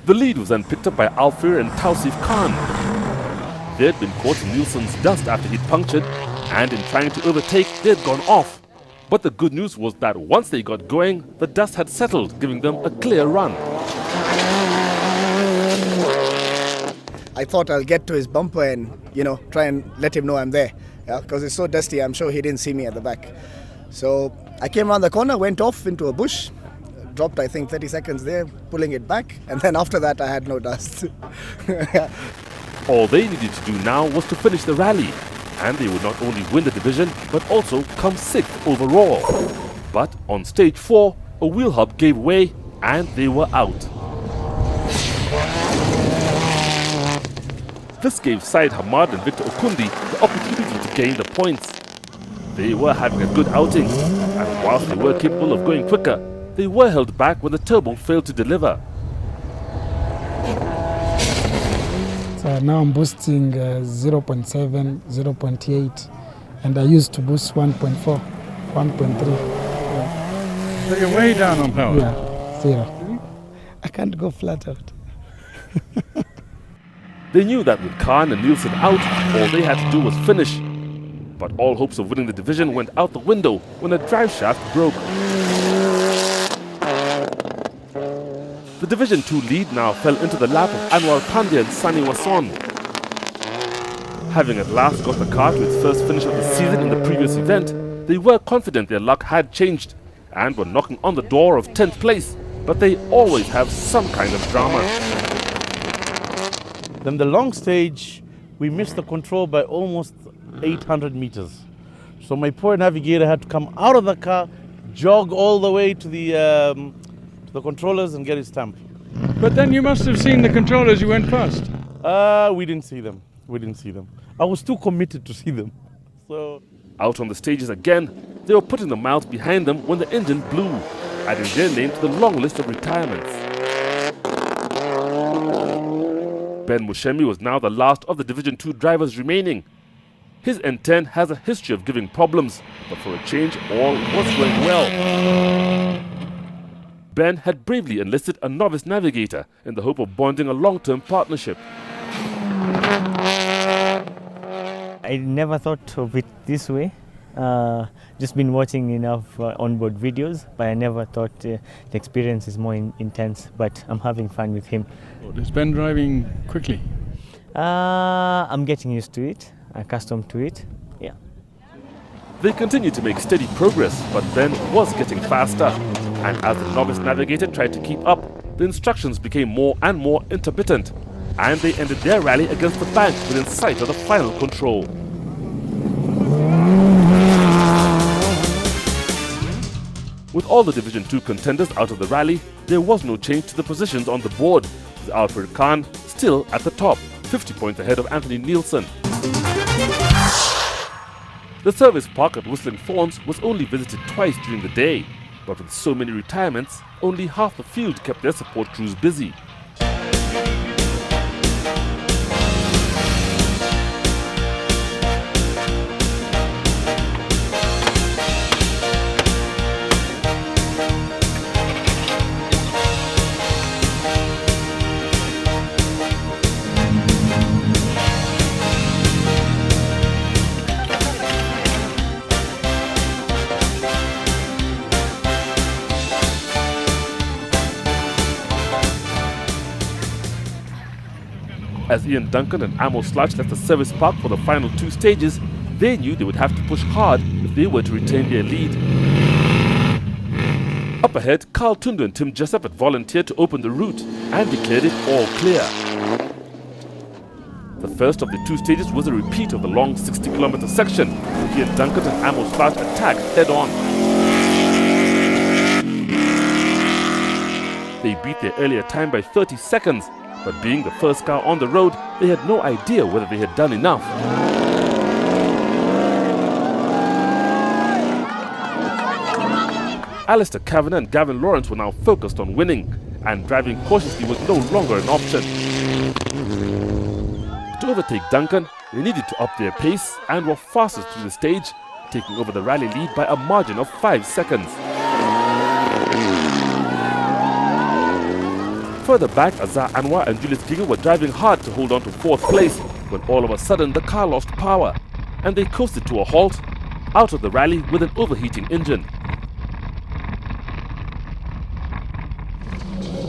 The lead was then picked up by Alfir and Tausif Khan. They had been caught in Nielsen's dust after he'd punctured, and in trying to overtake, they had gone off. But the good news was that once they got going, the dust had settled, giving them a clear run. I thought I'll get to his bumper and, try and let him know I'm there. Because it's so dusty, I'm sure he didn't see me at the back. So I came around the corner, went off into a bush, dropped I think 30 seconds there, pulling it back, and then after that I had no dust. All they needed to do now was to finish the rally, and they would not only win the division, but also come 6th overall. But on stage 4, a wheel hub gave way, and they were out. This gave side Hamad and Victor Okundi the opportunity to gain the points. They were having a good outing, and whilst they were capable of going quicker, they were held back when the turbo failed to deliver. So now I'm boosting 0.7, 0.8, and I used to boost 1.4, 1.3. Yeah. So you're way down on power? Yeah, 0. I can't go flat out. They knew that with Khan and Nielsen out, all they had to do was finish. But all hopes of winning the division went out the window when a drive shaft broke. The Division 2 lead now fell into the lap of Anwar Pandya and Sani Wason. Having at last got the car to its first finish of the season in the previous event, they were confident their luck had changed and were knocking on the door of 10th place, but they always have some kind of drama. Then the long stage, we missed the control by almost 800 meters. So my poor navigator had to come out of the car, jog all the way to the controllers and get his stamp. But then you must have seen the controllers you went past. We didn't see them. We didn't see them. I was too committed to see them. So out on the stages again, they were putting the miles behind them when the engine blew, adding their name to the long list of retirements. Ben Mushemi was now the last of the Division 2 drivers remaining. His N10 has a history of giving problems, but for a change, all was going well. Ben had bravely enlisted a novice navigator in the hope of bonding a long-term partnership. I never thought of it this way. Just been watching enough onboard videos, but I never thought the experience is more intense. But I'm having fun with him. Is Ben driving quickly? I'm getting used to it, accustomed to it. Yeah. They continued to make steady progress, but Ben was getting faster. And as the novice navigator tried to keep up, the instructions became more and more intermittent, and they ended their rally against the bank within sight of the final control. With all the Division 2 contenders out of the rally, there was no change to the positions on the board, with Alfir Khan still at the top, 50 points ahead of Anthony Nielsen. The service park at Whistling Thorns was only visited twice during the day, but with so many retirements, only half the field kept their support crews busy. As Ian Duncan and Amos Sludge left the service park for the final 2 stages, they knew they would have to push hard if they were to retain their lead. Up ahead, Carl Tundu and Tim Jessup had volunteered to open the route and declared it all clear. The first of the 2 stages was a repeat of the long 60-kilometer section, with Ian Duncan and Amos Sludge attacked head-on. They beat their earlier time by 30 seconds, but being the first car on the road, they had no idea whether they had done enough. Alistair Kavanagh and Gavin Lawrence were now focused on winning, and driving cautiously was no longer an option. To overtake Duncan, they needed to up their pace and were fastest through the stage, taking over the rally lead by a margin of 5 seconds. Further back, Azar Anwar and Julius Giga were driving hard to hold on to 4th place when all of a sudden the car lost power and they coasted to a halt out of the rally with an overheating engine.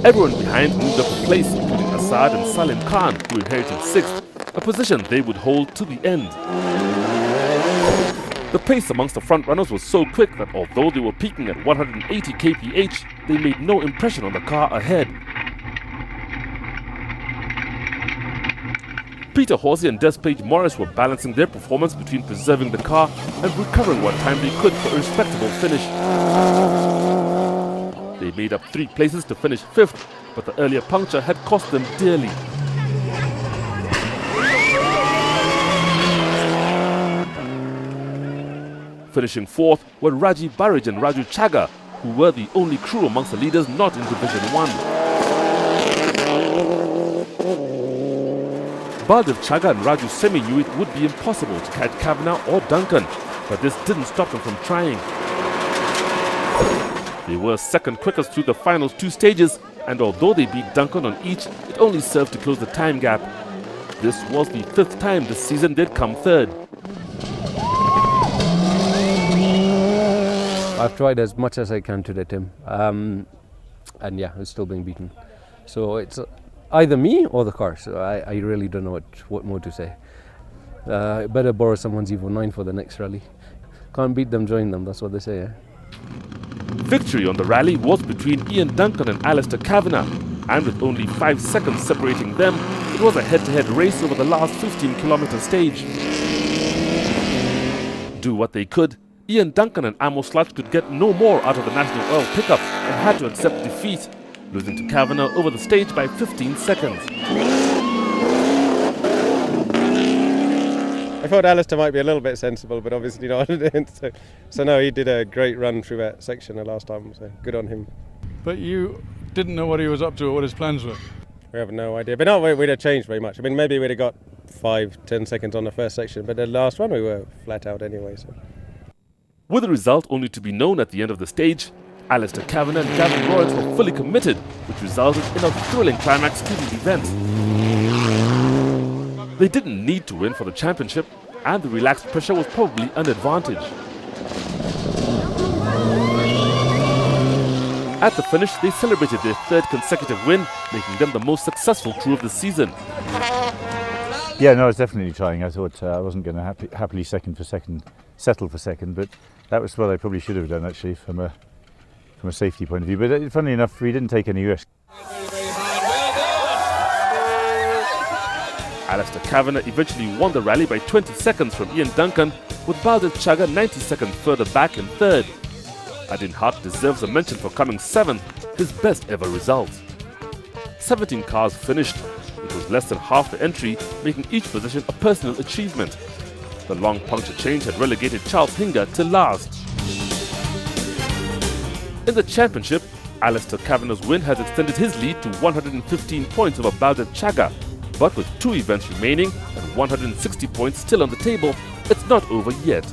Everyone behind moved up a place, including Assad and Salim Khan, who inherited 6th, a position they would hold to the end. The pace amongst the front runners was so quick that although they were peaking at 180 kph, they made no impression on the car ahead. Peter Horsey and Despage Morris were balancing their performance between preserving the car and recovering what time they could for a respectable finish. They made up 3 places to finish 5th, but the earlier puncture had cost them dearly. Finishing 4th were Raji Burridge and Raju Chaga, who were the only crew amongst the leaders not in Division 1. Baldev Chaga and Raju Semi knew it would be impossible to catch Kavanagh or Duncan, but this didn't stop them from trying. They were second quickest through the final 2 stages, and although they beat Duncan on each, it only served to close the time gap. This was the 5th time this season they'd come 3rd. I've tried as much as I can today, Tim, and yeah, I'm still being beaten. So it's either me or the car, so I really don't know what more to say. Better borrow someone's Evo 9 for the next rally. Can't beat them, join them, that's what they say. Victory on the rally was between Ian Duncan and Alistair Kavanagh, and with only 5 seconds separating them, it was a head-to-head race over the last 15-kilometer stage. Do what they could, Ian Duncan and Amo Sludge could get no more out of the National Oil pickup and had to accept defeat, losing to Kavanagh over the stage by 15 seconds. I thought Alistair might be a little bit sensible, but obviously not. So no, he did a great run through that section the last time, so good on him. But you didn't know what he was up to or what his plans were? We have no idea, but not we'd have changed very much. I mean, maybe we'd have got 5-10 seconds on the first section, but the last one we were flat out anyway. So. With the result only to be known at the end of the stage, Alistair Kavanagh and Gavin Lawrence were fully committed, which resulted in a thrilling climax to the event. They didn't need to win for the championship, and the relaxed pressure was probably an advantage. At the finish, they celebrated their 3rd consecutive win, making them the most successful crew of the season. Yeah, no, I was definitely trying. I thought I wasn't going to happily settle for second, but that was what I probably should have done actually from a safety point of view. But funnily enough, we didn't take any risk. Alistair Kavanagh eventually won the rally by 20 seconds from Ian Duncan, with Baldev Chaga 90 seconds further back in 3rd. Adin Hart deserves a mention for coming 7th, his best ever result. 17 cars finished. It was less than half the entry, making each position a personal achievement. The long puncture change had relegated Charles Hinger to last. In the championship, Alistair Kavanagh's win has extended his lead to 115 points over Baldev Chaga, but with 2 events remaining and 160 points still on the table, it's not over yet.